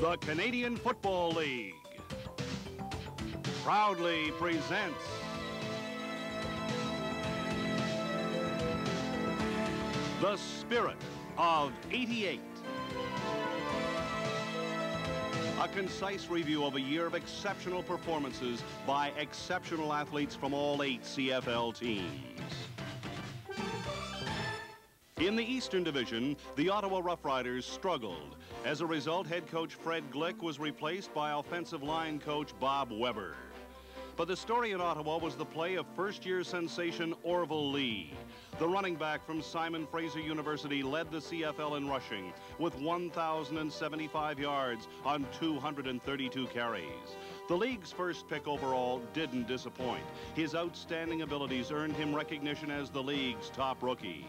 The Canadian Football League proudly presents the Spirit of '88. A concise review of a year of exceptional performances by exceptional athletes from all 8 CFL teams. In the Eastern Division, the Ottawa Roughriders struggled. As a result, head coach Fred Glick was replaced by offensive line coach Bob Weber. But the story in Ottawa was the play of first-year sensation Orville Lee. The running back from Simon Fraser University led the CFL in rushing with 1,075 yards on 232 carries. The league's first pick overall didn't disappoint. His outstanding abilities earned him recognition as the league's top rookie.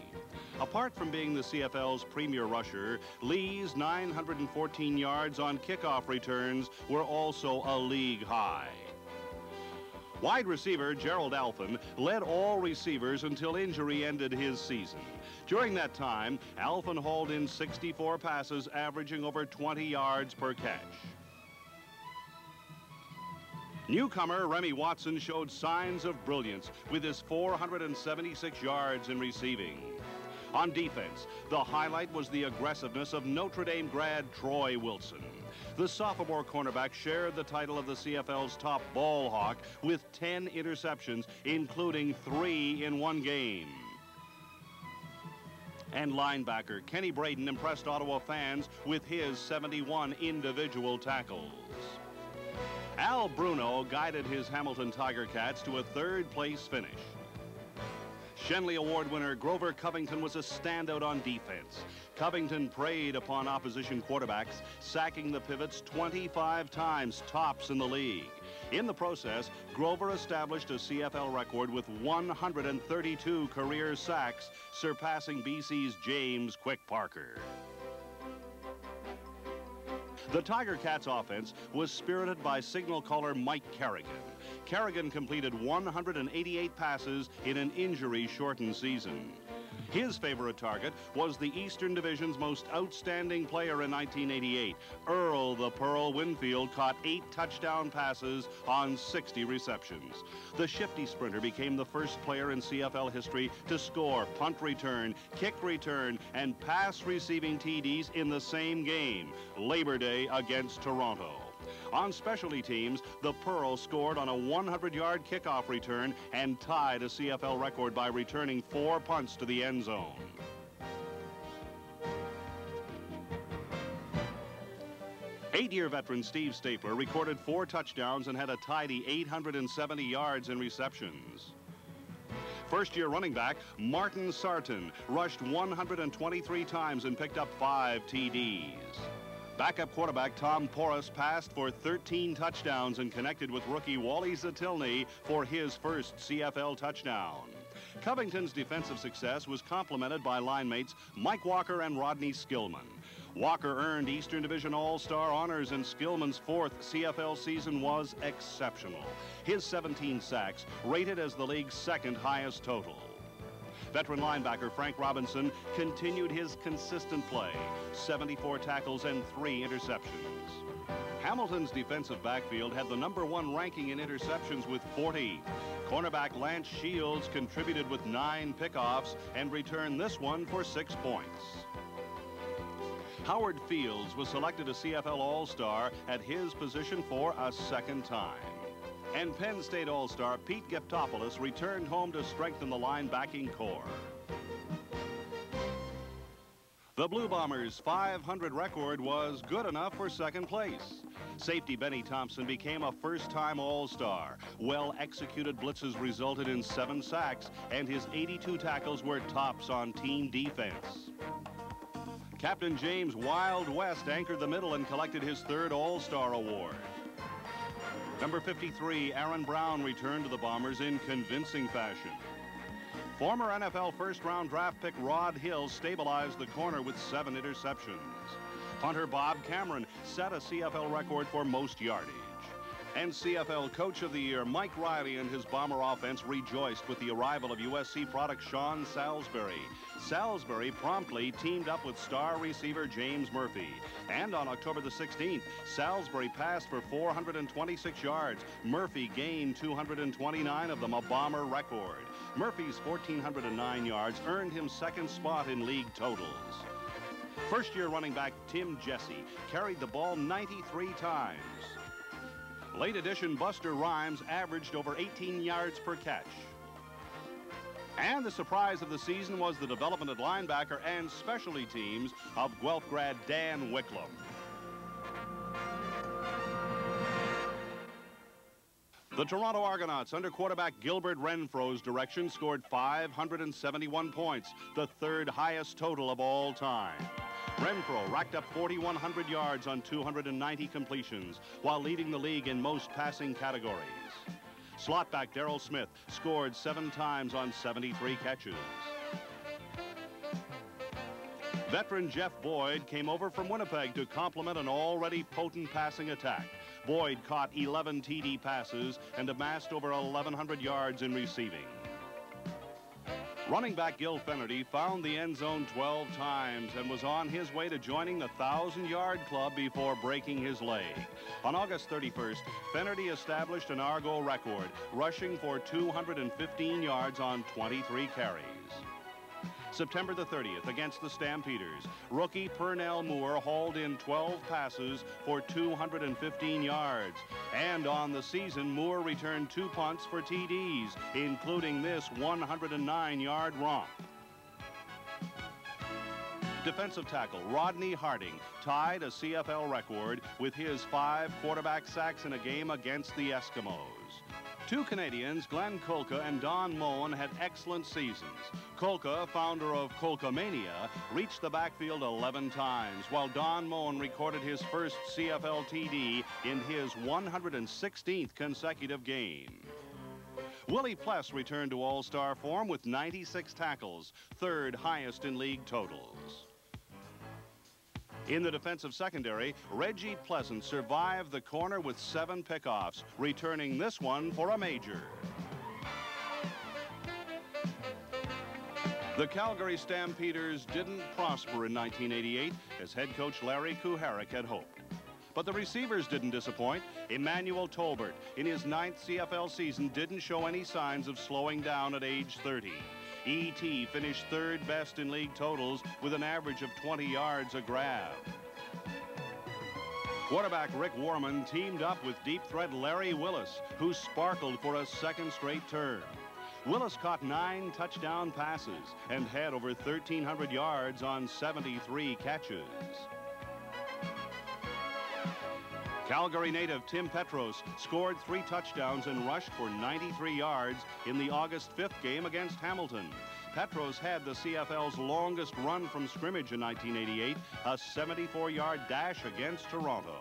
Apart from being the CFL's premier rusher, Lee's 914 yards on kickoff returns were also a league high. Wide receiver Gerald Alphen led all receivers until injury ended his season. During that time, Alphen hauled in 64 passes, averaging over 20 yards per catch. Newcomer Remy Watson showed signs of brilliance with his 476 yards in receiving. On defense, the highlight was the aggressiveness of Notre Dame grad Troy Wilson. The sophomore cornerback shared the title of the CFL's top ball hawk with 10 interceptions, including 3 in one game. And linebacker Kenny Braden impressed Ottawa fans with his 71 individual tackles. Al Bruno guided his Hamilton Tiger Cats to a third-place finish. Shenley Award winner Grover Covington was a standout on defense. Covington preyed upon opposition quarterbacks, sacking the pivots 25 times, tops in the league. In the process, Grover established a CFL record with 132 career sacks, surpassing BC's James Quick Parker. The Tiger Cats offense was spirited by signal caller Mike Kerrigan. Kerrigan completed 188 passes in an injury-shortened season. His favorite target was the Eastern Division's most outstanding player in 1988. Earl the Pearl Winfield caught 8 touchdown passes on 60 receptions. The shifty sprinter became the first player in CFL history to score punt return, kick return, and pass receiving TDs in the same game, Labor Day against Toronto. On specialty teams, the Pearl scored on a 100-yard kickoff return and tied a CFL record by returning 4 punts to the end zone. Eight-year veteran Steve Stapler recorded 4 touchdowns and had a tidy 870 yards in receptions. First-year running back Martin Sarton rushed 123 times and picked up 5 TDs. Backup quarterback Tom Porras passed for 13 touchdowns and connected with rookie Wally Zatilny for his first CFL touchdown. Covington's defensive success was complemented by line mates Mike Walker and Rodney Skillman. Walker earned Eastern Division All-Star honors, and Skillman's 4th CFL season was exceptional. His 17 sacks rated as the league's 2nd highest total. Veteran linebacker Frank Robinson continued his consistent play, 74 tackles and 3 interceptions. Hamilton's defensive backfield had the #1 ranking in interceptions with 40. Cornerback Lance Shields contributed with 9 pickoffs and returned this one for 6 points. Howard Fields was selected a CFL All-Star at his position for a 2nd time. And Penn State All-Star Pete Giftopoulos returned home to strengthen the linebacking core. The Blue Bombers' 500 record was good enough for 2nd place. Safety Benny Thompson became a first-time All-Star. Well-executed blitzes resulted in 7 sacks, and his 82 tackles were tops on team defense. Captain James Wild West anchored the middle and collected his 3rd All-Star award. Number 53, Aaron Brown, returned to the Bombers in convincing fashion. Former NFL first-round draft pick Rod Hill stabilized the corner with 7 interceptions. Punter Bob Cameron set a CFL record for most yardage. And CFL Coach of the Year Mike Riley and his Bomber offense rejoiced with the arrival of USC product Sean Salisbury. Salisbury promptly teamed up with star receiver James Murphy. And on October the 16th, Salisbury passed for 426 yards. Murphy gained 229 of them, a Bomber record. Murphy's 1,409 yards earned him second spot in league totals. First-year running back Tim Jesse carried the ball 93 times. Late edition Buster Rhymes averaged over 18 yards per catch. And the surprise of the season was the development at linebacker and specialty teams of Guelph grad Dan Wicklum. The Toronto Argonauts, under quarterback Gilbert Renfro's direction, scored 571 points, the third highest total of all time. Renfro racked up 4,100 yards on 290 completions, while leading the league in most passing categories. Slotback Darrell Smith scored 7 times on 73 catches. Veteran Jeff Boyd came over from Winnipeg to complement an already potent passing attack. Boyd caught 11 TD passes and amassed over 1,100 yards in receiving. Running back Gil Fennerty found the end zone 12 times and was on his way to joining the 1,000-yard club before breaking his leg. On August 31st, Fennerty established an Argo record, rushing for 215 yards on 23 carries. September the 30th, against the Stampeders, rookie Pernell Moore hauled in 12 passes for 215 yards. And on the season, Moore returned 2 punts for TDs, including this 109-yard romp. Defensive tackle Rodney Harding tied a CFL record with his 5 quarterback sacks in a game against the Eskimos. 2 Canadians, Glenn Kolka and Don Moen, had excellent seasons. Kolka, founder of Kolkamania, reached the backfield 11 times, while Don Moen recorded his first CFL TD in his 116th consecutive game. Willie Pless returned to all-star form with 96 tackles, third highest in league totals. In the defensive secondary, Reggie Pleasant survived the corner with 7 pickoffs, returning this one for a major. The Calgary Stampeders didn't prosper in 1988 as head coach Larry Kuharich had hoped. But the receivers didn't disappoint. Emmanuel Tolbert, in his 9th CFL season, didn't show any signs of slowing down at age 30. E.T. finished 3rd best in league totals with an average of 20 yards a grab. Quarterback Rick Warman teamed up with deep threat Larry Willis, who sparkled for a 2nd straight term. Willis caught 9 touchdown passes and had over 1,300 yards on 73 catches. Calgary native Tim Petros scored 3 touchdowns and rushed for 93 yards in the August 5th game against Hamilton. Petros had the CFL's longest run from scrimmage in 1988, a 74-yard dash against Toronto.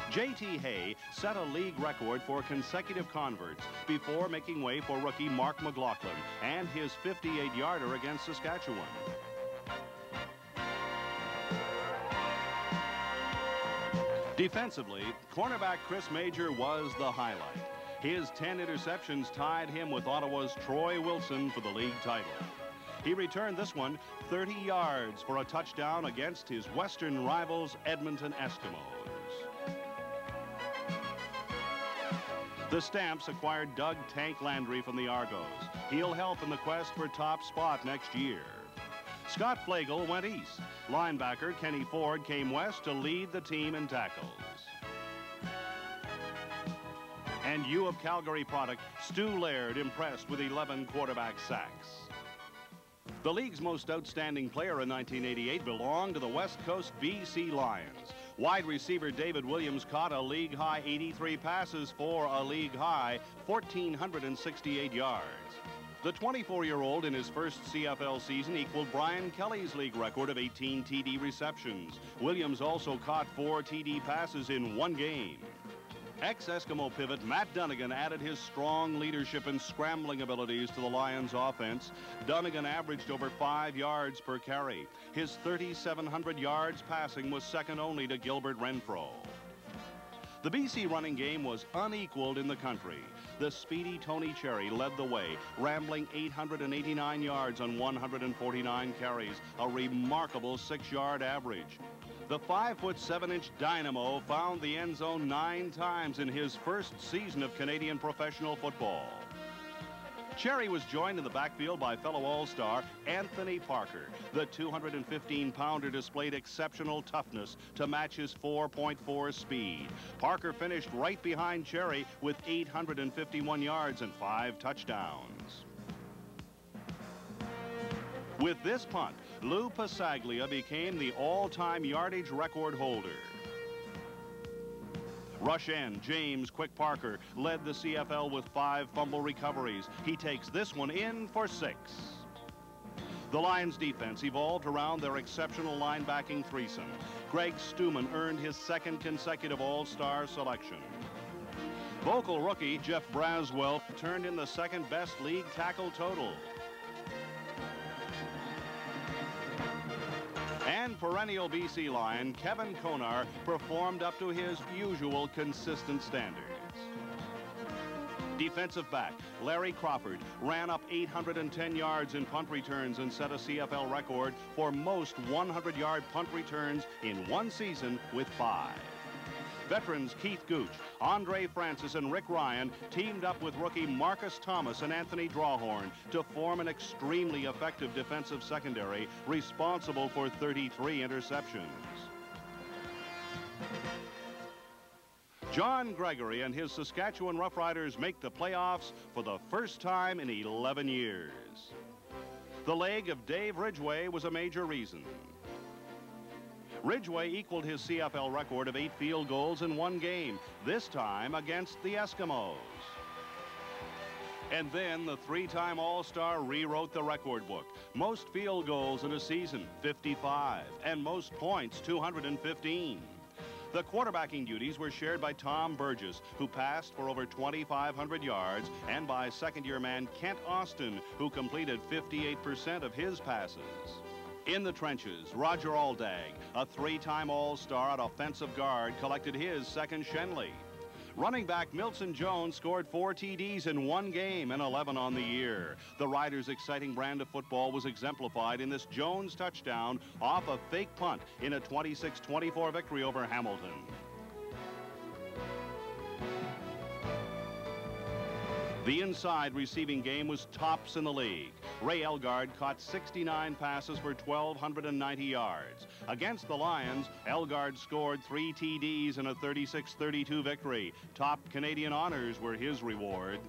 J.T. Hay set a league record for consecutive converts before making way for rookie Mark McLaughlin and his 58-yarder against Saskatchewan. Defensively, cornerback Chris Major was the highlight. His 10 interceptions tied him with Ottawa's Troy Wilson for the league title. He returned this one 30 yards for a touchdown against his western rivals, Edmonton Eskimos. The Stamps acquired Doug Tank Landry from the Argos. He'll help in the quest for top spot next year. Scott Flagel went east. Linebacker Kenny Ford came west to lead the team in tackles. And U of Calgary product Stu Laird impressed with 11 quarterback sacks. The league's most outstanding player in 1988 belonged to the West Coast BC Lions. Wide receiver David Williams caught a league-high 83 passes for a league-high 1,468 yards. The 24-year-old in his first CFL season equaled Brian Kelly's league record of 18 TD receptions. Williams also caught 4 TD passes in one game. Ex-Eskimo pivot Matt Dunnigan added his strong leadership and scrambling abilities to the Lions' offense. Dunnigan averaged over 5 yards per carry. His 3,700 yards passing was second only to Gilbert Renfro. The BC running game was unequaled in the country. The speedy Tony Cherry led the way, rambling 889 yards on 149 carries, a remarkable 6-yard average. The 5'7" dynamo found the end zone 9 times in his first season of Canadian professional football. Cherry was joined in the backfield by fellow All-Star Anthony Parker. The 215-pounder displayed exceptional toughness to match his 4.4 speed. Parker finished right behind Cherry with 851 yards and 5 touchdowns. With this punt, Lou Pasaglia became the all-time yardage record holder. Rush end, James Quick Parker led the CFL with 5 fumble recoveries. He takes this one in for 6. The Lions defense evolved around their exceptional linebacking threesome. Greg Stuman earned his 2nd consecutive All-Star selection. Vocal rookie Jeff Braswell turned in the 2nd best league tackle total. And perennial BC Lion Kevin Konar performed up to his usual consistent standards. Defensive back Larry Crawford ran up 810 yards in punt returns and set a CFL record for most 100-yard punt returns in one season with 5. Veterans Keith Gooch, Andre Francis, and Rick Ryan teamed up with rookie Marcus Thomas and Anthony Drawhorn to form an extremely effective defensive secondary responsible for 33 interceptions. John Gregory and his Saskatchewan Roughriders make the playoffs for the first time in 11 years. The leg of Dave Ridgway was a major reason. Ridgway equaled his CFL record of 8 field goals in one game, this time against the Eskimos. And then the 3-time All-Star rewrote the record book. Most field goals in a season, 55, and most points, 215. The quarterbacking duties were shared by Tom Burgess, who passed for over 2,500 yards, and by second-year man Kent Austin, who completed 58% of his passes. In the trenches, Roger Aldag, a 3-time All-Star at offensive guard, collected his 2nd Shenley. Running back Milton Jones scored 4 TDs in one game and 11 on the year. The Riders' exciting brand of football was exemplified in this Jones touchdown off a fake punt in a 26-24 victory over Hamilton. The inside receiving game was tops in the league. Ray Elgard caught 69 passes for 1,290 yards. Against the Lions, Elgard scored 3 TDs in a 36-32 victory. Top Canadian honors were his reward.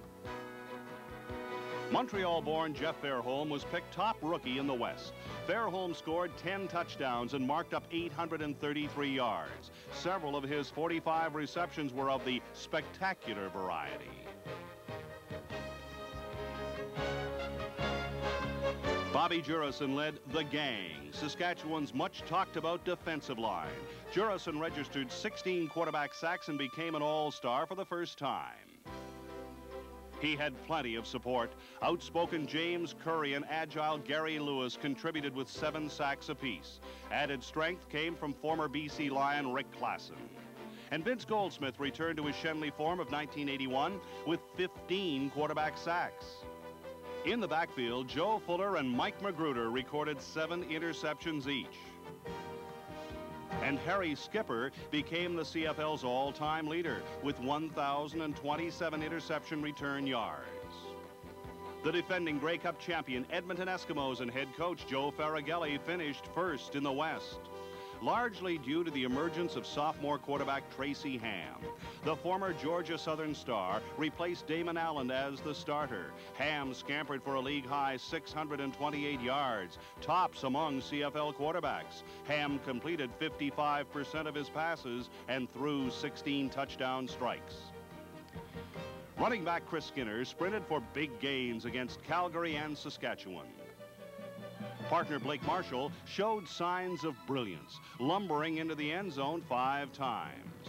Montreal-born Jeff Fairholm was picked top rookie in the West. Fairholm scored 10 touchdowns and marked up 833 yards. Several of his 45 receptions were of the spectacular variety. Bobby Jurison led the gang, Saskatchewan's much-talked-about defensive line. Jurison registered 16 quarterback sacks and became an All-Star for the first time. He had plenty of support. Outspoken James Curry and agile Gary Lewis contributed with 7 sacks apiece. Added strength came from former BC Lion Rick Klassen. And Vince Goldsmith returned to his Shenley form of 1981 with 15 quarterback sacks. In the backfield, Joe Fuller and Mike Magruder recorded 7 interceptions each. And Harry Skipper became the CFL's all-time leader with 1,027 interception return yards. The defending Grey Cup champion Edmonton Eskimos and head coach Joe Faragelli finished first in the West, largely due to the emergence of sophomore quarterback Tracy Ham. The former Georgia Southern star replaced Damon Allen as the starter. Ham scampered for a league-high 628 yards, tops among CFL quarterbacks. Ham completed 55% of his passes and threw 16 touchdown strikes. Running back Chris Skinner sprinted for big gains against Calgary and Saskatchewan. Partner Blake Marshall showed signs of brilliance, lumbering into the end zone 5 times.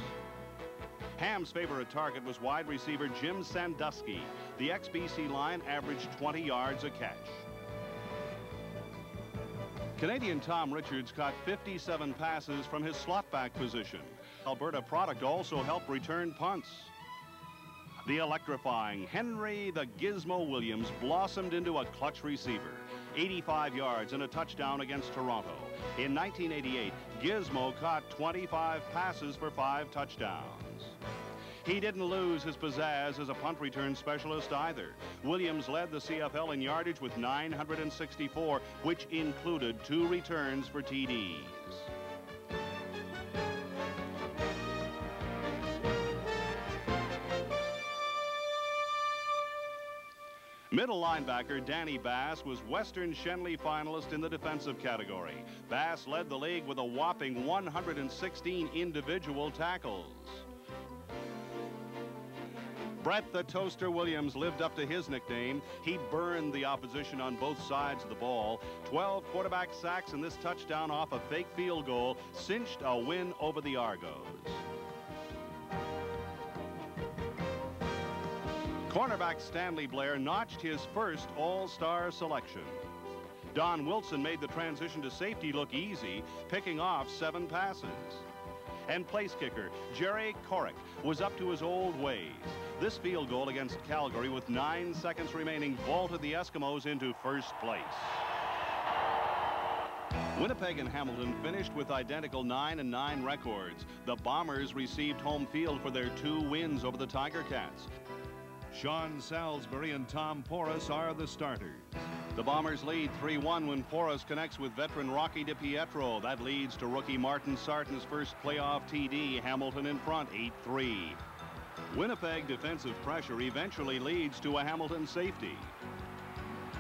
Ham's favorite target was wide receiver Jim Sandusky. The ex-BC Lion averaged 20 yards a catch. Canadian Tom Richards caught 57 passes from his slot back position. Alberta product also helped return punts. The electrifying Henry the Gizmo Williams blossomed into a clutch receiver. 85 yards and a touchdown against Toronto. In 1988, Gizmo caught 25 passes for 5 touchdowns. He didn't lose his pizzazz as a punt return specialist either. Williams led the CFL in yardage with 964, which included 2 returns for TDs. Middle linebacker Danny Bass was Western Shenley finalist in the defensive category. Bass led the league with a whopping 116 individual tackles. Brett the Toaster Williams lived up to his nickname. He burned the opposition on both sides of the ball. 12 quarterback sacks and this touchdown off a fake field goal cinched a win over the Argos. Cornerback Stanley Blair notched his first All-Star selection. Don Wilson made the transition to safety look easy, picking off 7 passes. And place kicker Jerry Korrick was up to his old ways. This field goal against Calgary with 9 seconds remaining vaulted the Eskimos into first place. Winnipeg and Hamilton finished with identical 9-9 records. The Bombers received home field for their 2 wins over the Tiger Cats. Sean Salisbury and Tom Porras are the starters. The Bombers lead 3-1 when Porras connects with veteran Rocky DiPietro. That leads to rookie Martin Sarton's first playoff TD. Hamilton in front, 8-3. Winnipeg defensive pressure eventually leads to a Hamilton safety.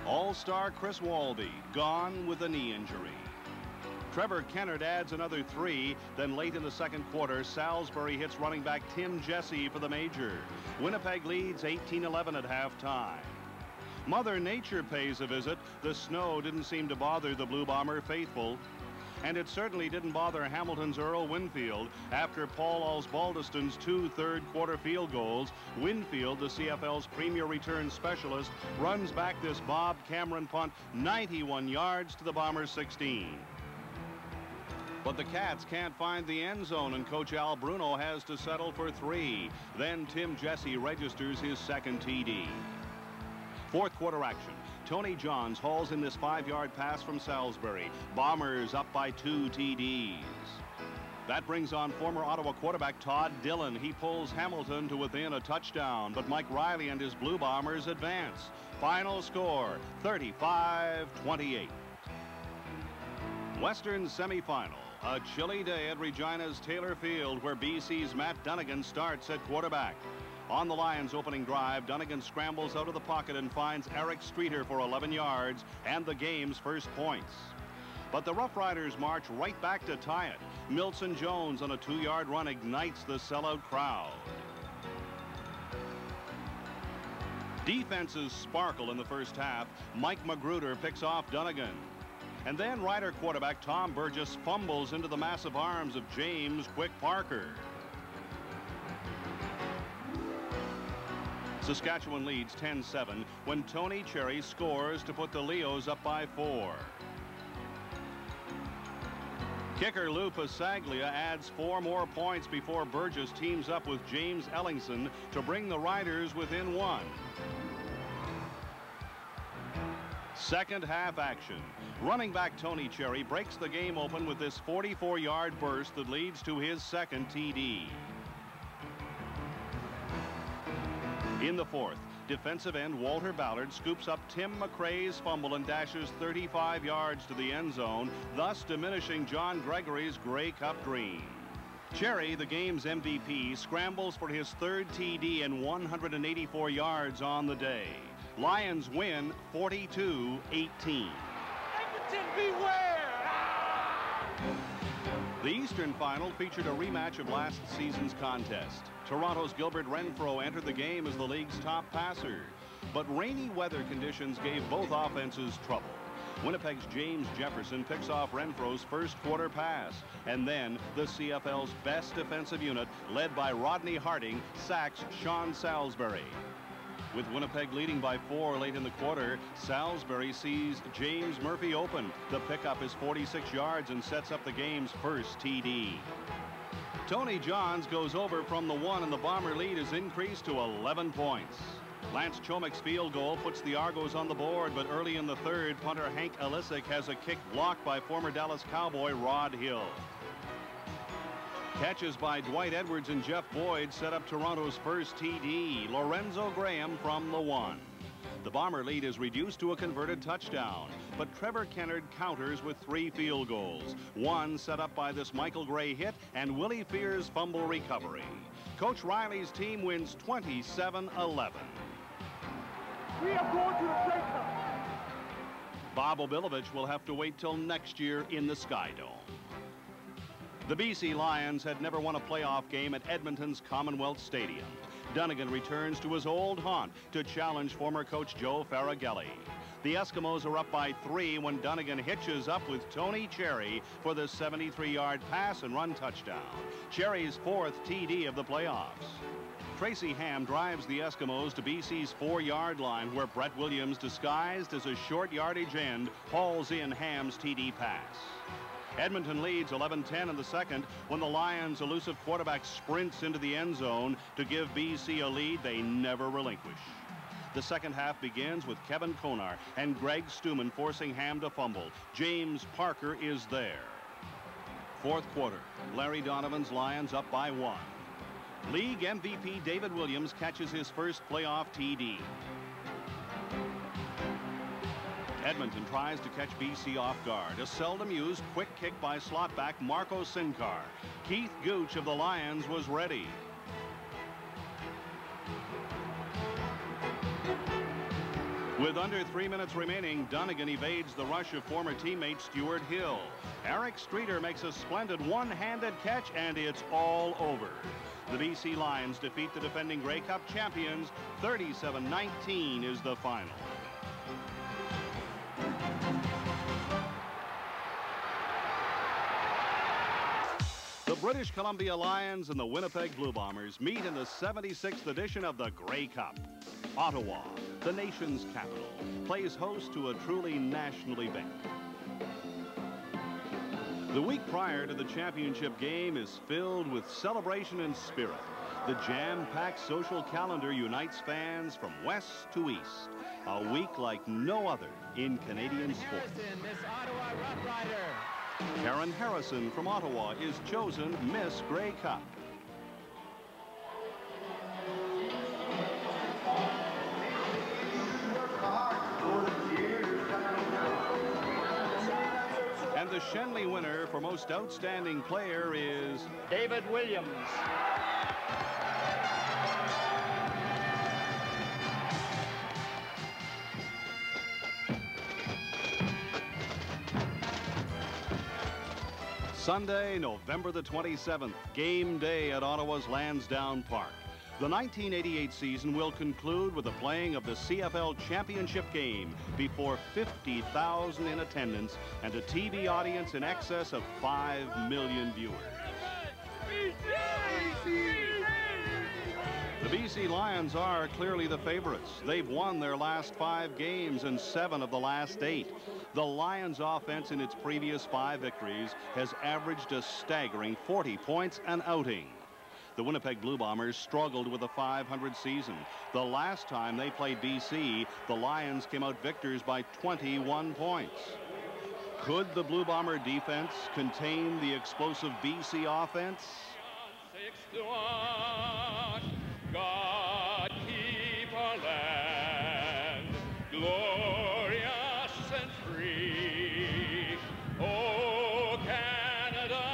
All-star Chris Walby gone with a knee injury. Trevor Kennard adds another 3. Then late in the second quarter, Salisbury hits running back Tim Jesse for the major. Winnipeg leads 18-11 at halftime. Mother Nature pays a visit. The snow didn't seem to bother the Blue Bomber faithful. And it certainly didn't bother Hamilton's Earl Winfield. After Paul Osbaldiston's 2 third-quarter field goals, Winfield, the CFL's premier return specialist, runs back this Bob Cameron punt 91 yards to the Bombers' 16. But the Cats can't find the end zone, and Coach Al Bruno has to settle for 3. Then Tim Jesse registers his second TD. Fourth quarter action. Tony Johns hauls in this 5-yard pass from Salisbury. Bombers up by 2 TDs. That brings on former Ottawa quarterback Todd Dillon. He pulls Hamilton to within a touchdown, but Mike Riley and his Blue Bombers advance. Final score, 35-28. Western semifinal. A chilly day at Regina's Taylor Field, where BC's Matt Dunnigan starts at quarterback. On the Lions' opening drive, Dunnigan scrambles out of the pocket and finds Eric Streeter for 11 yards and the game's first points. But the Roughriders march right back to tie it. Milson Jones on a 2-yard run ignites the sellout crowd. Defenses sparkle in the first half. Mike Magruder picks off Dunnigan. And then Rider quarterback Tom Burgess fumbles into the massive arms of James Quick Parker. Saskatchewan leads 10-7 when Tony Cherry scores to put the Leos up by 4. Kicker Lou Pasaglia adds 4 more points before Burgess teams up with James Ellingson to bring the Riders within 1. Second half action. Running back Tony Cherry breaks the game open with this 44-yard burst that leads to his second TD. In the fourth, defensive end Walter Ballard scoops up Tim McRae's fumble and dashes 35 yards to the end zone, thus diminishing John Gregory's Grey Cup dream. Cherry, the game's MVP, scrambles for his 3rd TD and 184 yards on the day. Lions win 42-18. Edmonton, beware! The Eastern Final featured a rematch of last season's contest. Toronto's Gilbert Renfro entered the game as the league's top passer. But rainy weather conditions gave both offenses trouble. Winnipeg's James Jefferson picks off Renfro's first quarter pass. And then the CFL's best defensive unit, led by Rodney Harding, sacks Sean Salisbury. With Winnipeg leading by 4 late in the quarter, Salisbury sees James Murphy open. The pickup is 46 yards and sets up the game's first TD. Tony Johns goes over from the 1, and the Bomber lead is increased to 11 points. Lance Chomek's field goal puts the Argos on the board, but early in the third, punter Hank Elisic has a kick blocked by former Dallas Cowboy Rod Hill. Catches by Dwight Edwards and Jeff Boyd set up Toronto's first TD. Lorenzo Graham from the 1. The Bomber lead is reduced to a converted touchdown, but Trevor Kennard counters with 3 field goals. One set up by this Michael Gray hit and Willie Fear's fumble recovery. Coach Riley's team wins 27-11. We are going to the Grey Cup. Bob Obilovich will have to wait till next year in the Sky Dome. The BC Lions had never won a playoff game at Edmonton's Commonwealth Stadium. Dunnigan returns to his old haunt to challenge former coach Joe Faragelli. The Eskimos are up by 3 when Dunnigan hitches up with Tony Cherry for the 73-yard pass and run touchdown. Cherry's 4th TD of the playoffs. Tracy Ham drives the Eskimos to BC's 4-yard line, where Brett Williams, disguised as a short yardage end, hauls in Ham's TD pass. Edmonton leads 11-10 in the second when the Lions' elusive quarterback sprints into the end zone to give BC a lead they never relinquish. The second half begins with Kevin Konar and Greg Stuman forcing Ham to fumble. James Parker is there. Fourth quarter, Larry Donovan's Lions up by 1. League MVP David Williams catches his first playoff TD. Edmonton tries to catch BC off guard. A seldom used quick kick by slot back Marco Sinkar. Keith Gooch of the Lions was ready. With under 3 minutes remaining, Dunnigan evades the rush of former teammate Stuart Hill. Eric Streeter makes a splendid one-handed catch, and it's all over. The BC Lions defeat the defending Grey Cup champions. 37-19 is the final. The British Columbia Lions and the Winnipeg Blue Bombers meet in the 76th edition of the Grey Cup. Ottawa, the nation's capital, plays host to a truly national event. The week prior to the championship game is filled with celebration and spirit. The jam-packed social calendar unites fans from west to east. A week like no other in Canadian sport. Miss Ottawa Roughrider. Karen Harrison from Ottawa is chosen Miss Grey Cup. And the Shenley winner for most outstanding player is David Williams. Sunday, November the 27th, game day at Ottawa's Lansdowne Park. The 1988 season will conclude with the playing of the CFL Championship game before 50,000 in attendance and a TV audience in excess of 5 million viewers. The BC Lions are clearly the favorites. They've won their last 5 games and 7 of the last 8. The Lions offense in its previous 5 victories has averaged a staggering 40 points an outing. The Winnipeg Blue Bombers struggled with a .500 season. The last time they played BC, the Lions came out victors by 21 points. Could the Blue Bomber defense contain the explosive BC offense? 6-1, God keep our land glorious and free. Oh, Canada,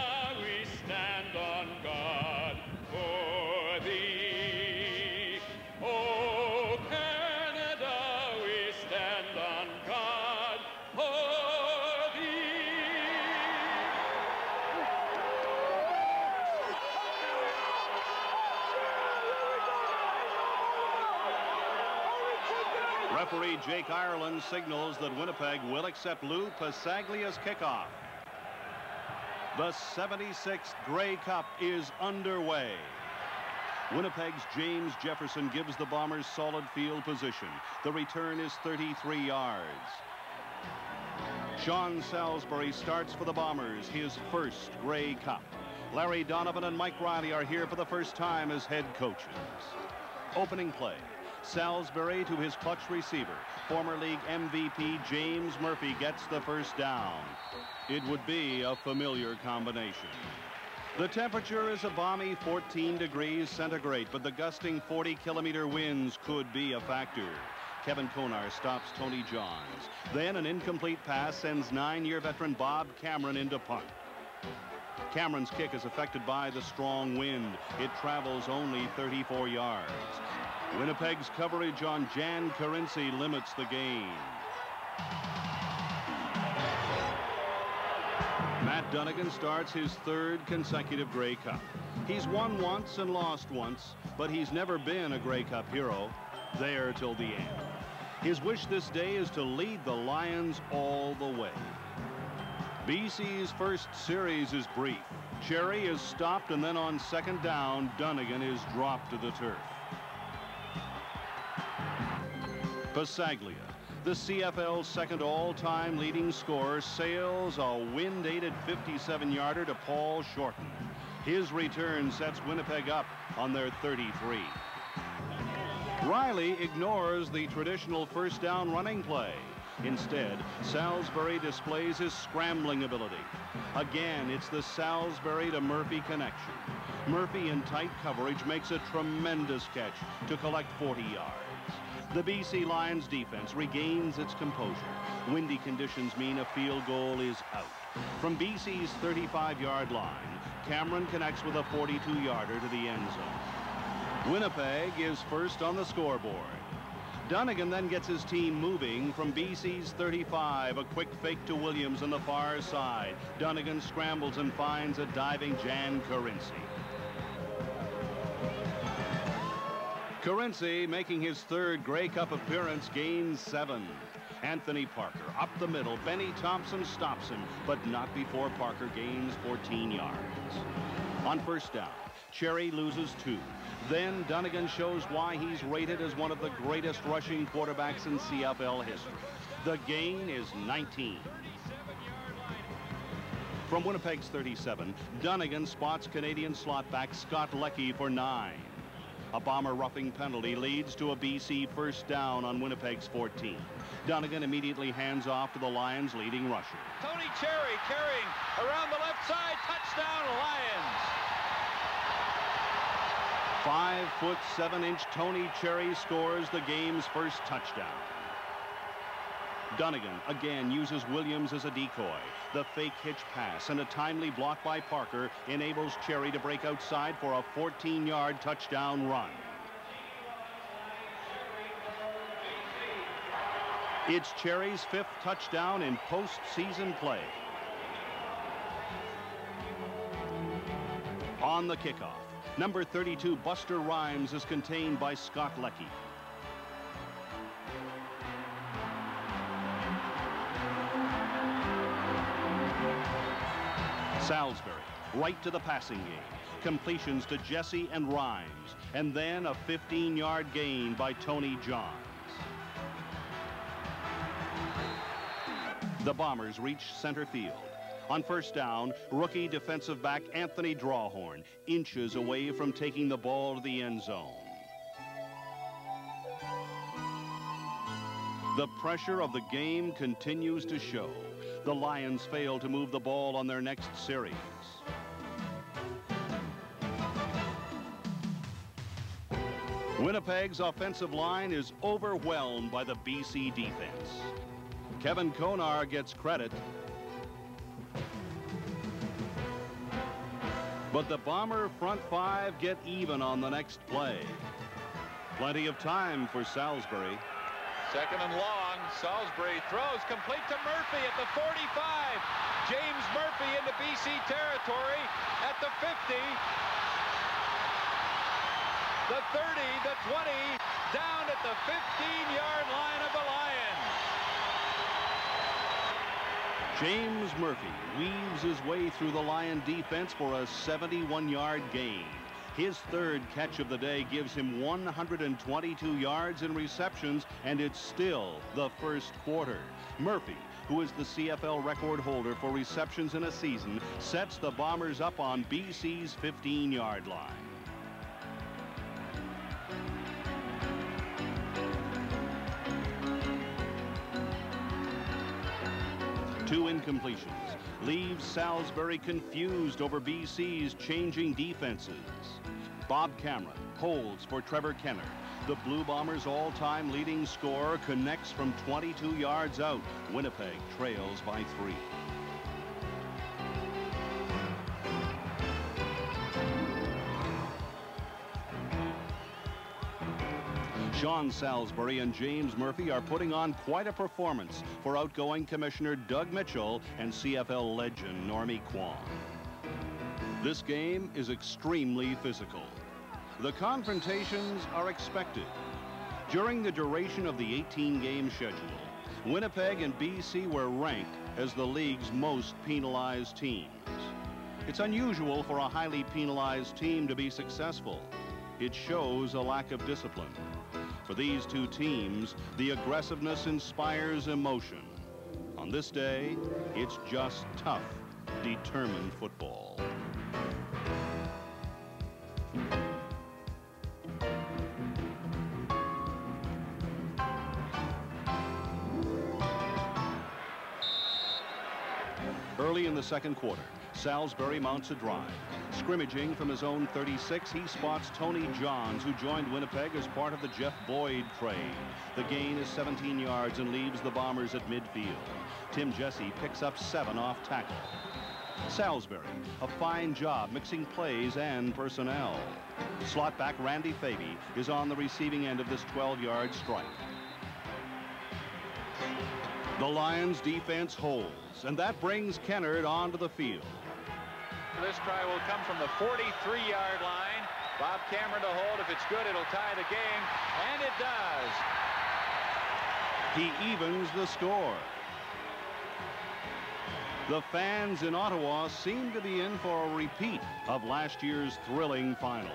we stand on God for thee. Oh, Canada, we stand on God for thee. Referee Jake Ireland signals that Winnipeg will accept Lou Pasaglia's kickoff. The 76th Grey Cup is underway. Winnipeg's James Jefferson gives the Bombers solid field position. The return is 33 yards. Sean Salisbury starts for the Bombers, his first Grey Cup. Larry Donovan and Mike Riley are here for the first time as head coaches. Opening play. Salisbury to his clutch receiver. Former league MVP James Murphy gets the first down. It would be a familiar combination. The temperature is a balmy 14 degrees centigrade, but the gusting 40-kilometer winds could be a factor. Kevin Konar stops Tony Johns. Then an incomplete pass sends 9-year veteran Bob Cameron into punt. Cameron's kick is affected by the strong wind. It travels only 34 yards. Winnipeg's coverage on Jan Carinci limits the gain. Matt Dunnigan starts his third consecutive Grey Cup. He's won once and lost once, but he's never been a Grey Cup hero. There till the end. His wish this day is to lead the Lions all the way. BC's first series is brief. Cherry is stopped, and then on second down, Dunnigan is dropped to the turf. Passaglia, the CFL's second all-time leading scorer, sails a wind-aided 57-yarder to Paul Shorten. His return sets Winnipeg up on their 33. Riley ignores the traditional first down running play. Instead, Salisbury displays his scrambling ability. Again, it's the Salisbury to Murphy connection. Murphy in tight coverage makes a tremendous catch to collect 40 yards. The BC Lions defense regains its composure. Windy conditions mean a field goal is out. From BC's 35-yard line, Cameron connects with a 42-yarder to the end zone. Winnipeg is first on the scoreboard. Dunnigan then gets his team moving from BC's 35. A quick fake to Williams on the far side. Dunnigan scrambles and finds a diving Jan Carinci. Carinci, making his third Grey Cup appearance, gains 7. Anthony Parker up the middle. Benny Thompson stops him, but not before Parker gains 14 yards. On first down, Cherry loses 2. Then Dunnigan shows why he's rated as one of the greatest rushing quarterbacks in CFL history. The gain is 19. From Winnipeg's 37, Dunnigan spots Canadian slotback Scott Leckie for 9. A Bomber roughing penalty leads to a BC first down on Winnipeg's 14. Dunnigan immediately hands off to the Lions' leading rusher. Tony Cherry carrying around the left side. Touchdown, Lions. 5'7" Tony Cherry scores the game's first touchdown. Dunnigan again uses Williams as a decoy. The fake hitch pass and a timely block by Parker enables Cherry to break outside for a 14-yard touchdown run. It's Cherry's 5th touchdown in postseason play. On the kickoff, number 32 Buster Rhymes is contained by Scott Leckie. Salisbury right to the passing game. Completions to Jesse and Rhymes, and then a 15-yard gain by Tony Johns. The Bombers reach center field. On first down, rookie defensive back Anthony Drawhorn inches away from taking the ball to the end zone. The pressure of the game continues to show. The Lions fail to move the ball on their next series. Winnipeg's offensive line is overwhelmed by the BC defense. Kevin Konar gets credit, but the Bomber front 5 get even on the next play. Plenty of time for Salisbury. Second and long. Salisbury throws complete to Murphy at the 45. James Murphy into BC territory at the 50. The 30, the 20, down at the 15-yard line of the Lions. James Murphy weaves his way through the Lion defense for a 71-yard gain. His third catch of the day gives him 122 yards in receptions, and it's still the first quarter. Murphy who is the CFL record holder for receptions in a season, sets the Bombers up on BC's 15-yard line. Two incompletions leaves Salisbury confused over BC's changing defenses. Bob Cameron holds for Trevor Kenner. The Blue Bombers' all-time leading scorer connects from 22 yards out. Winnipeg trails by 3. Sean Salisbury and James Murphy are putting on quite a performance for outgoing Commissioner Doug Mitchell and CFL legend Normie Kwan. This game is extremely physical. The confrontations are expected. During the duration of the 18-game schedule, Winnipeg and BC were ranked as the league's most penalized teams. It's unusual for a highly penalized team to be successful. It shows a lack of discipline. For these two teams, the aggressiveness inspires emotion. On this day, it's just tough, determined football. Early in the second quarter, Salisbury mounts a drive. Scrimmaging from his own 36, he spots Tony Johns, who joined Winnipeg as part of the Jeff Boyd trade. The gain is 17 yards and leaves the Bombers at midfield. Tim Jesse picks up 7 off tackle. Salisbury, a fine job mixing plays and personnel. Slot back Randy Faby is on the receiving end of this 12-yard strike. The Lions' defense holds, and that brings Kennard onto the field. This try will come from the 43-yard line. Bob Cameron to hold. If it's good, it'll tie the game, and it does. He evens the score. The fans in Ottawa seem to be in for a repeat of last year's thrilling final.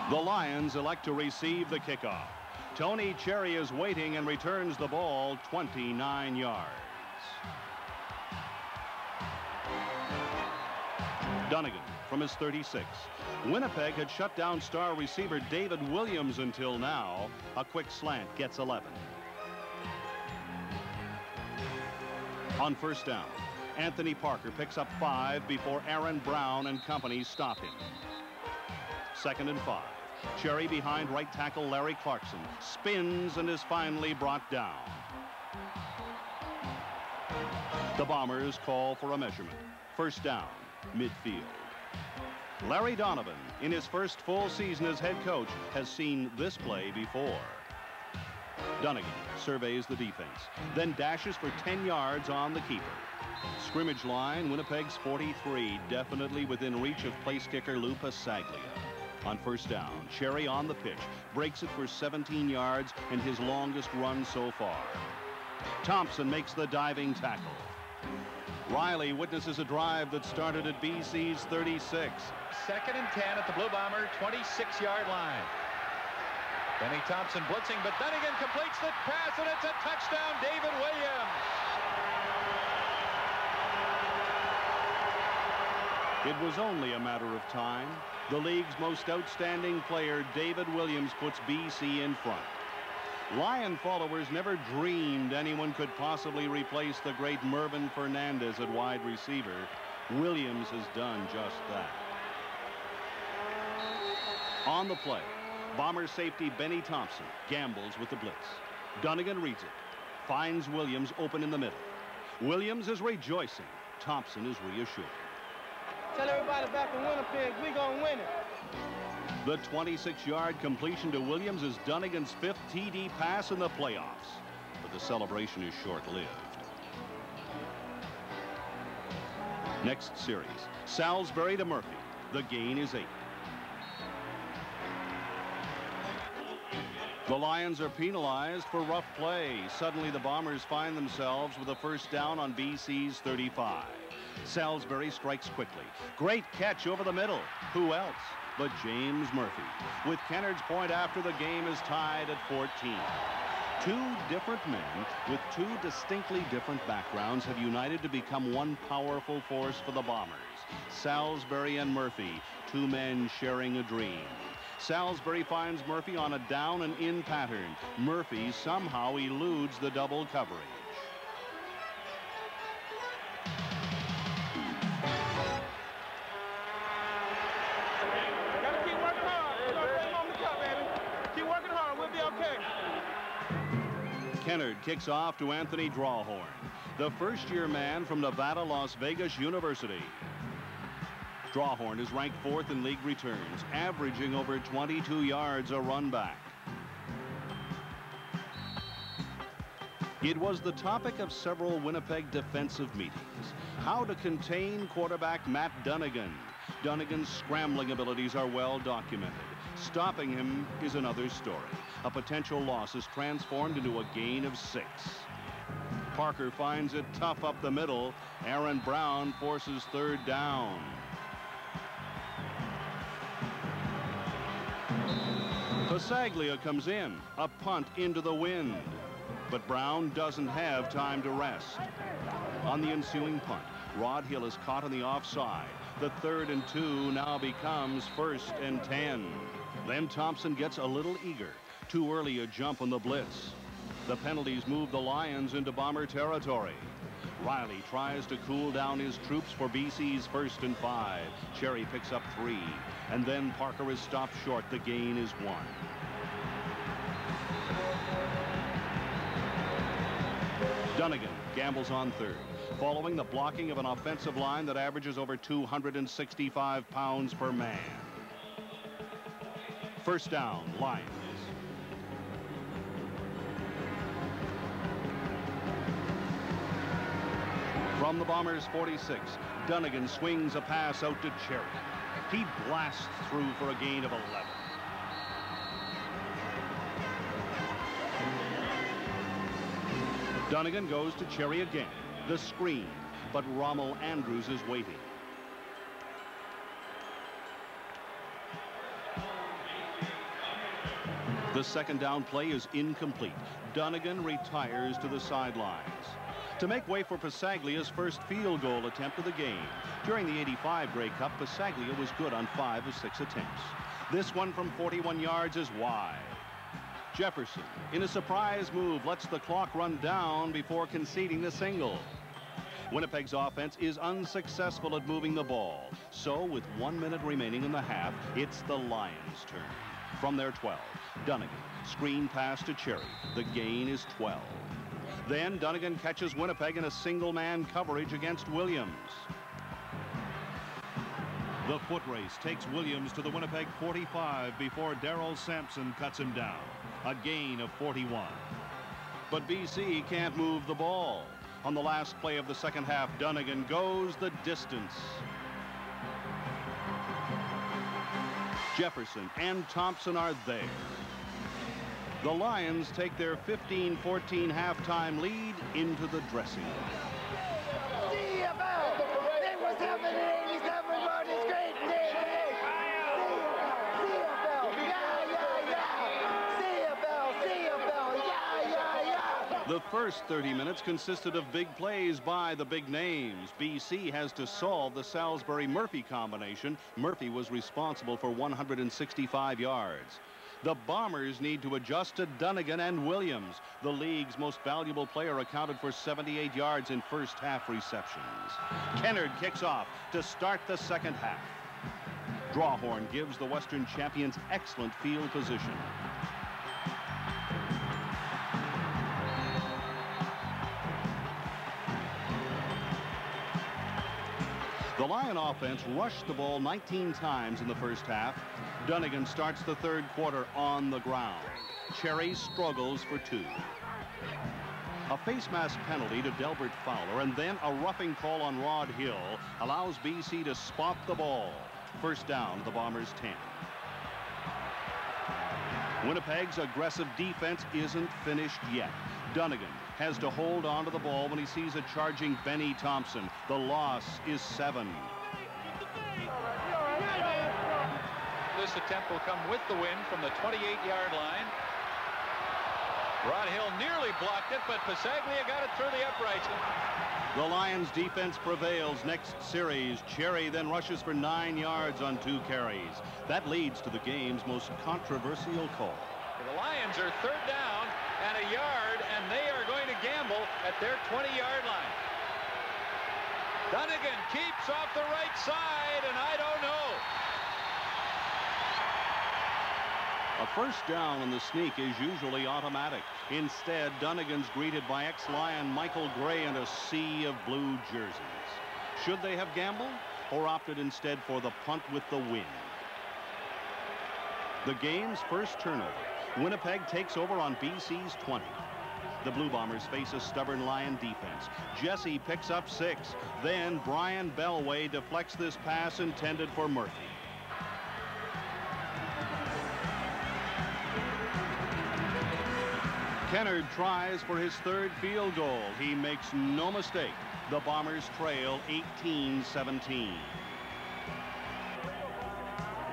The Lions elect to receive the kickoff. Tony Cherry is waiting and returns the ball 29 yards. Dunnigan from his 36. Winnipeg had shut down star receiver David Williams until now. A quick slant gets 11. On first down, Anthony Parker picks up 5 before Aaron Brown and company stop him. 2nd and 5. Cherry behind right tackle Larry Clarkson spins and is finally brought down. The Bombers call for a measurement. First down, midfield. Larry Donovan, in his first full season as head coach, has seen this play before. Dunnigan surveys the defense, then dashes for 10 yards on the keeper. Scrimmage line, Winnipeg's 43, definitely within reach of place kicker Lou Pasaglia. On first down, Cherry on the pitch, breaks it for 17 yards and his longest run so far. Thompson makes the diving tackle. Riley witnesses a drive that started at BC's 36. 2nd and 10 at the Blue Bomber 26-yard line. Benny Thompson blitzing, but Dunnigan completes the pass, and it's a touchdown, David Williams. It was only a matter of time. The league's most outstanding player, David Williams, puts BC in front. Lion followers never dreamed anyone could possibly replace the great Mervyn Fernandez at wide receiver. Williams has done just that. On the play, Bomber safety Benny Thompson gambles with the blitz. Dunnigan reads it, finds Williams open in the middle. Williams is rejoicing. Thompson is reassured. Tell everybody back in Winnipeg, we're going to win it. The 26-yard completion to Williams is Dunnigan's 5th TD pass in the playoffs. But the celebration is short-lived. Next series, Salisbury to Murphy. The gain is 8. The Lions are penalized for rough play. Suddenly the Bombers find themselves with a first down on BC's 35. Salisbury strikes quickly. Great catch over the middle. Who else? but James Murphy. With Kennard's point after, the game is tied at 14. Two different men with two distinctly different backgrounds have united to become one powerful force for the Bombers. Salisbury and Murphy, two men sharing a dream. Salisbury finds Murphy on a down and in pattern. Murphy somehow eludes the double coverage. Gotta keep working hard. We're gonna bring home the cup, baby. Keep working hard. We'll be okay. Kennard kicks off to Anthony Drawhorn, the first-year man from Nevada, Las Vegas University. Drawhorn is ranked 4th in league returns, averaging over 22 yards a run back. It was the topic of several Winnipeg defensive meetings. How to contain quarterback Matt Dunnigan. Dunnigan's scrambling abilities are well documented. Stopping him is another story. A potential loss is transformed into a gain of 6. Parker finds it tough up the middle. Aaron Brown forces 3rd down. Pasaglia comes in, a punt into the wind. But Brown doesn't have time to rest. On the ensuing punt, Rod Hill is caught on the offside. The 3rd and 2 now becomes 1st and 10. Then Thompson gets a little eager. Too early a jump on the blitz. The penalties move the Lions into Bomber territory. Riley tries to cool down his troops for BC's 1st and 5. Cherry picks up 3. And then Parker is stopped short. The gain is 1. Dunnigan gambles on 3rd, following the blocking of an offensive line that averages over 265 pounds per man. 1st down, Lions. From the Bombers' 46, Dunnigan swings a pass out to Cherry. He blasts through for a gain of 11. Dunnigan goes to Cherry again. The screen, but Rommel Andrews is waiting. The 2nd down play is incomplete. Dunnigan retires to the sidelines. To make way for Pasaglia's first field goal attempt of the game. During the '85 Grey Cup, Pasaglia was good on 5 of 6 attempts. This one from 41 yards is wide. Jefferson, in a surprise move, lets the clock run down before conceding the single. Winnipeg's offense is unsuccessful at moving the ball. So, with 1 minute remaining in the half, it's the Lions' turn. From their 12, Dunnigan, screen pass to Cherry. The gain is 12. Then Dunnigan catches Winnipeg in a single-man coverage against Williams. The foot race takes Williams to the Winnipeg 45 before Darrell Sampson cuts him down. A gain of 41. But BC can't move the ball. On the last play of the 2nd half, Dunnigan goes the distance. Jefferson and Thompson are there. The Lions take their 15-14 halftime lead into the dressing room. CFL! It was happening in 87 Marty's great day! CFL! Yeah! CFL! Yeah! The first 30 minutes consisted of big plays by the big names. BC has to solve the Salisbury-Murphy combination. Murphy was responsible for 165 yards. The Bombers need to adjust to Dunnigan and Williams. The league's most valuable player accounted for 78 yards in first half receptions. Kennard kicks off to start the 2nd half. Drawhorn gives the Western champions excellent field position. The Lion offense rushed the ball 19 times in the first half. Dunnigan starts the 3rd quarter on the ground. Cherry struggles for 2. A face mask penalty to Delbert Fowler and then a roughing call on Rod Hill allows BC to spot the ball. 1st down to the Bombers' 10. Winnipeg's aggressive defense isn't finished yet. Dunnigan has to hold on to the ball when he sees a charging Benny Thompson. The loss is 7. this attempt will come with the win from the 28-yard line. Rod Hill nearly blocked it, but Pasaglia got it through the uprights. The Lions defense prevails next series. Cherry then rushes for 9 yards on 2 carries. That leads to the game's most controversial call. The Lions are 3rd down and a yard, and they are going to gamble at their 20-yard line. Dunnigan keeps off the right side, and I don't know. A first down on the sneak is usually automatic. Instead, Dunnigan's greeted by ex-Lion Michael Gray and a sea of blue jerseys. Should they have gambled or opted instead for the punt with the win? The game's first turnover. Winnipeg takes over on BC's 20. The Blue Bombers face a stubborn Lion defense. Jesse picks up 6. Then Brian Bellway deflects this pass intended for Murphy. Kennard tries for his 3rd field goal. He makes no mistake. The Bombers trail 18-17.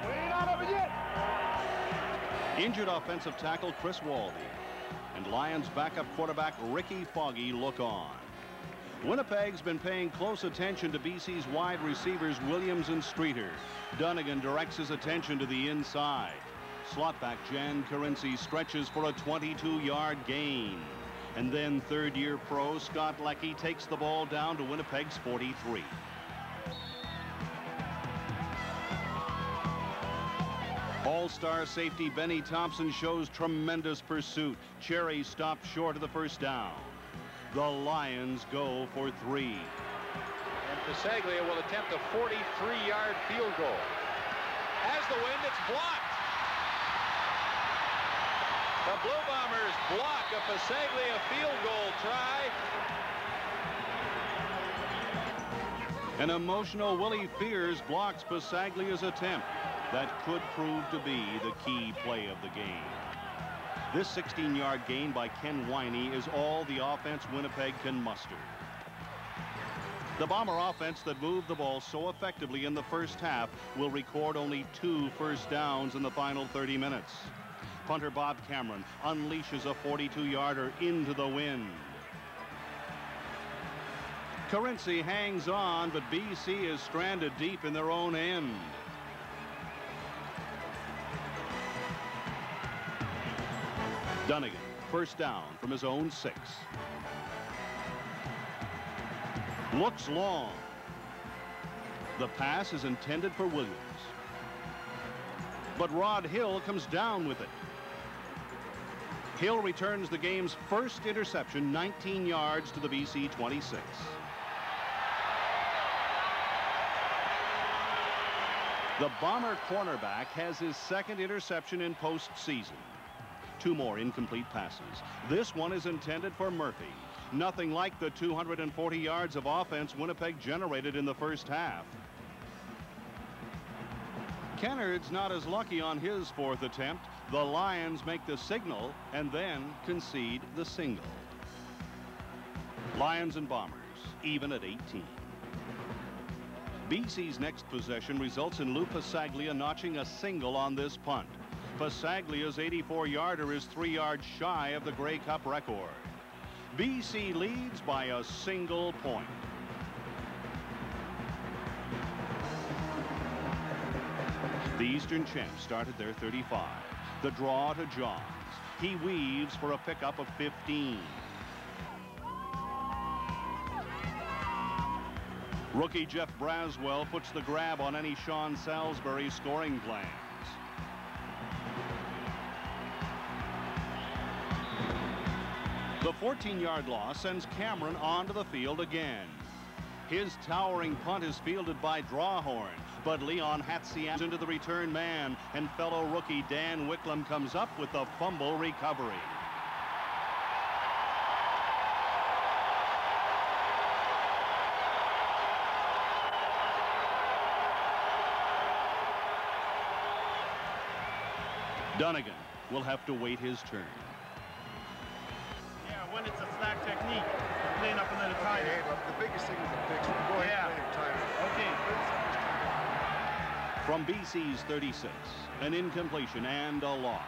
We ain't out of it yet. Injured offensive tackle Chris Waldy and Lions backup quarterback Ricky Foggy look on. Winnipeg's been paying close attention to BC's wide receivers Williams and Streeter. Dunnigan directs his attention to the inside. Slotback Jan Carinci stretches for a 22-yard gain. And then 3rd-year pro Scott Leckie takes the ball down to Winnipeg's 43. All-star safety Benny Thompson shows tremendous pursuit. Cherry stopped short of the first down. The Lions go for 3. And Pasaglia will attempt a 43-yard field goal. Has the wind, it's blocked. The Blue Bombers block a Pasaglia field goal try. An emotional Willie Fears blocks Pasaglia's attempt. That could prove to be the key play of the game. This 16-yard gain by Ken Winey is all the offense Winnipeg can muster. The Bomber offense that moved the ball so effectively in the first half will record only 2 first downs in the final 30 minutes. Punter Bob Cameron unleashes a 42-yarder into the wind. Carinci hangs on, but BC is stranded deep in their own end. Dunnigan, first down from his own 6. Looks long. The pass is intended for Williams. But Rod Hill comes down with it. Hill returns the game's first interception, 19 yards to the BC 26. The Bomber cornerback has his 2nd interception in postseason. 2 more incomplete passes. This one is intended for Murphy. Nothing like the 240 yards of offense Winnipeg generated in the first half. Kennard's not as lucky on his 4th attempt. The Lions make the signal and then concede the single. Lions and Bombers even at 18. BC's next possession results in Lou Pasaglia notching a single on this punt. Pasaglia's 84-yarder is 3 yards shy of the Grey Cup record. BC leads by a single point. The Eastern champs start at their 35. The draw to Johns. He weaves for a pickup of 15. Rookie Jeff Braswell puts the grab on any Sean Salisbury scoring plans. The 14-yard loss sends Cameron onto the field again. His towering punt is fielded by Drawhorn, but Leon Hatzian into the return man, and fellow rookie Dan Wicklum comes up with the fumble recovery. Dunnigan will have to wait his turn. Yeah, when it's a slack technique, playing up under the tire. Okay, the biggest thing is the fix. Go ahead, play your tire. Okay. From BC's 36, an incompletion and a loss.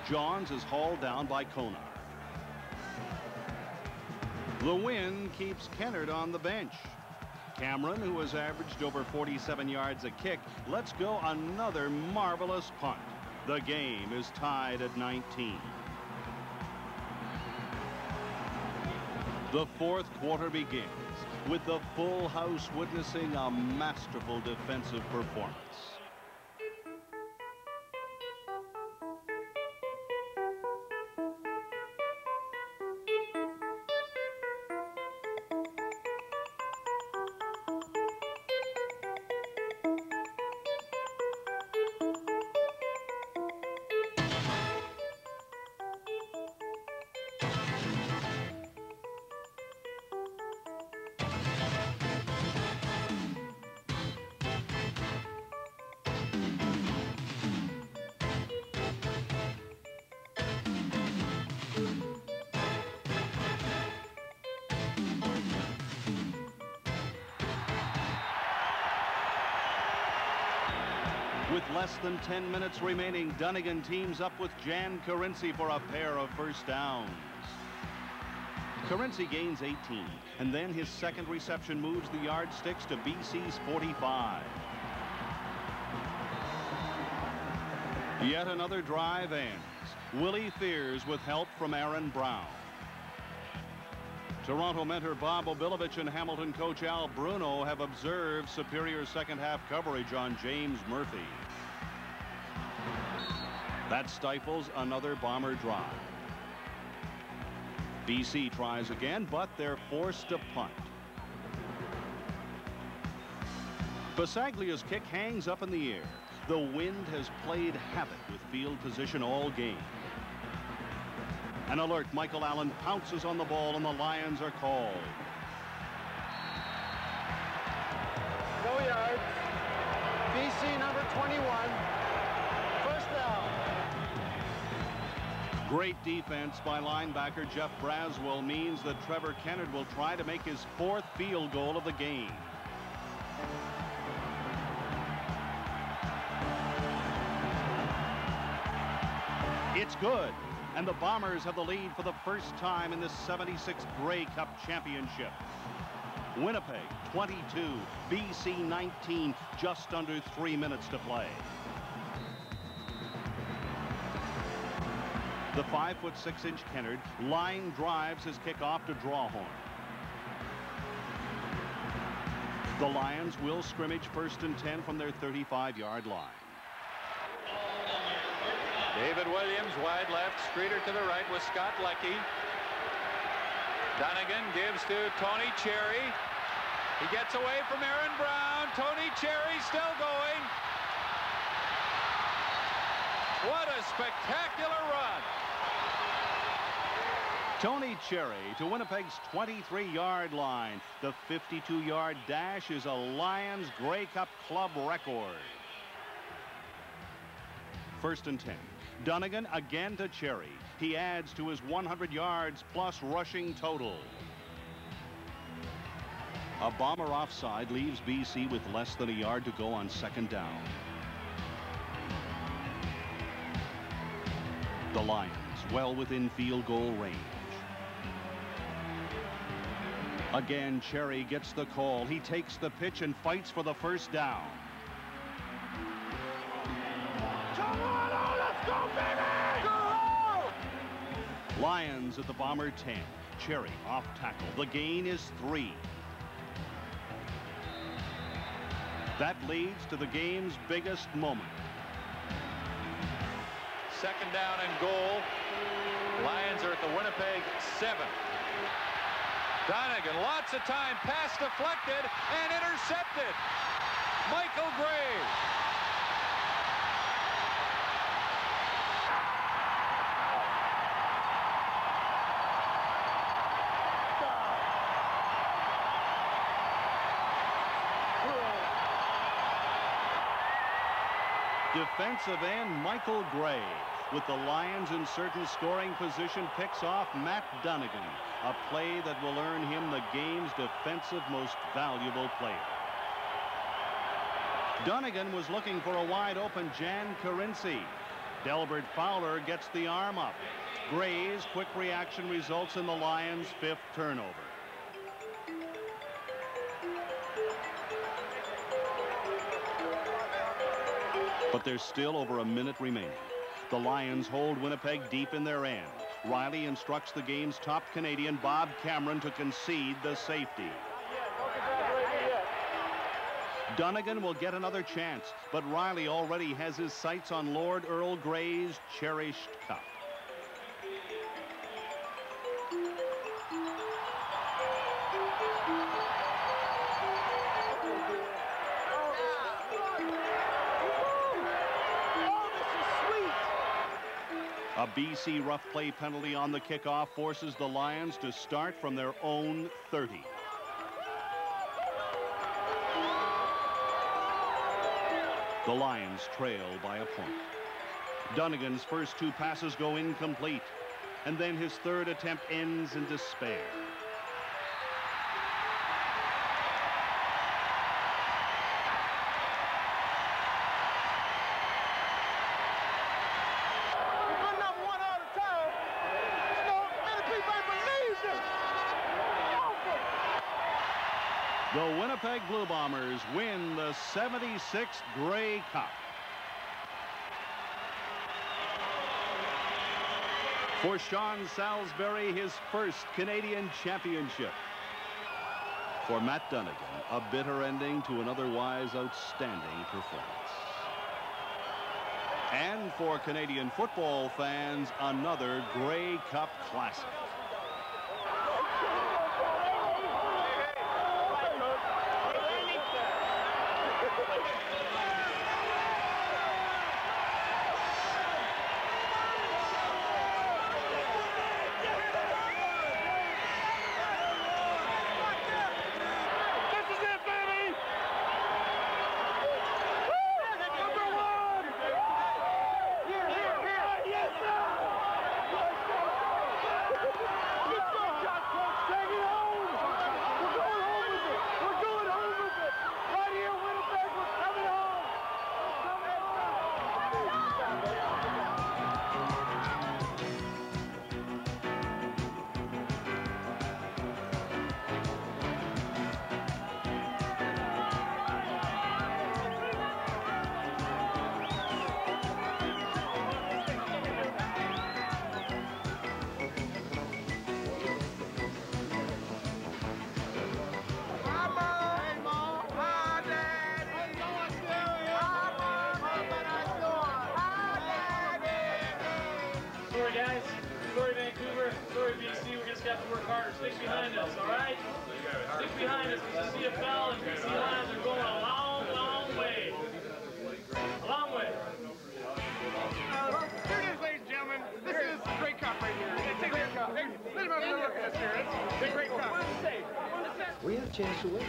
Johns is hauled down by Konar. The win keeps Kennard on the bench. Cameron, who has averaged over 47 yards a kick, lets go another marvelous punt. The game is tied at 19. The fourth quarter begins with the full house witnessing a masterful defensive performance. With less than 10 minutes remaining, Dunnigan teams up with Jan Carinci for a pair of first downs. Carinci gains 18, and then his second reception moves the yardsticks to BC's 45. Yet another drive ends. Willie Fears with help from Aaron Brown. Toronto mentor Bob Obilovich and Hamilton coach Al Bruno have observed superior second-half coverage on James Murphy. That stifles another Bomber drive. BC tries again, but they're forced to punt. Basaglia's kick hangs up in the air. The wind has played havoc with field position all game. An alert Michael Allen pounces on the ball, and the Lions are called. No yards. BC number 21. First down. Great defense by linebacker Jeff Braswell means that Trevor Kennard will try to make his fourth field goal of the game. It's good, and the Bombers have the lead for the first time in this 76th Grey Cup championship. Winnipeg 22, BC 19, just under 3 minutes to play. The 5'6" Kennard line drives his kickoff to Drawhorn. The Lions will scrimmage 1st and 10 from their 35-yard line. David Williams wide left, Streeter to the right with Scott Leckie. Dunnigan gives to Tony Cherry. He gets away from Aaron Brown. Tony Cherry still going. What a spectacular run. Tony Cherry to Winnipeg's 23-yard line. The 52-yard dash is a Lions Grey Cup club record. 1st and 10. Dunnigan again to Cherry. He adds to his 100 yards plus rushing total. A Bomber offside leaves BC with less than a yard to go on 2nd down. The Lions well within field goal range. Again, Cherry gets the call. He takes the pitch and fights for the first down. Come on, oh, let's go, baby! Go! Lions at the Bomber 10. Cherry off tackle. The gain is 3. That leads to the game's biggest moment. 2nd down and goal. Lions are at the Winnipeg 7. Dunnigan, lots of time, pass deflected and intercepted. Michael Gray. Defensive end Michael Gray, with the Lions in certain scoring position, picks off Matt Dunnigan, a play that will earn him the game's defensive most valuable player. Dunnigan was looking for a wide-open Jan Carinci. Delbert Fowler gets the arm up. Gray's quick reaction results in the Lions' 5th turnover. But there's still over a minute remaining. The Lions hold Winnipeg deep in their end. Riley instructs the game's top Canadian, Bob Cameron, to concede the safety. Dunnigan will get another chance, but Riley already has his sights on Lord Earl Grey's cherished cup. A BC rough play penalty on the kickoff forces the Lions to start from their own 30. The Lions trail by a point. Dunnigan's first 2 passes go incomplete, and then his 3rd attempt ends in despair. The Winnipeg Blue Bombers win the 76th Grey Cup. For Sean Salisbury, his first Canadian championship. For Matt Dunnigan, a bitter ending to an otherwise outstanding performance. And for Canadian football fans, another Grey Cup classic. Sorry, Vancouver. Sorry, BC. We're just have to work harder. Stick behind us, all right? Stick behind us because the CFL and BC Lions are going a long, long way. A long way. Here it is, ladies and gentlemen. This is the Grey Cup right here. It's a Grey Cup. Let him have a look at this here. It's the Grey Cup. We had a chance to win.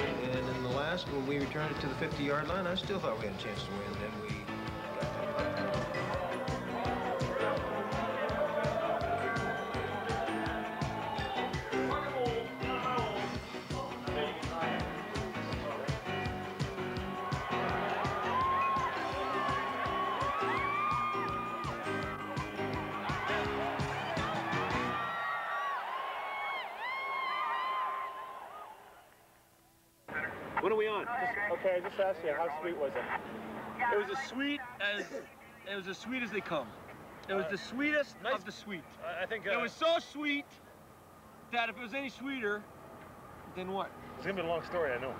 And in the last, when we returned it to the 50-yard line, I still thought we had a chance to win. Then we What are we on? Okay, just ask you, how sweet was it? It was as sweet as they come. It was the sweetest of the sweet. I think it was so sweet that if it was any sweeter, then what? It's gonna be a long story, I know.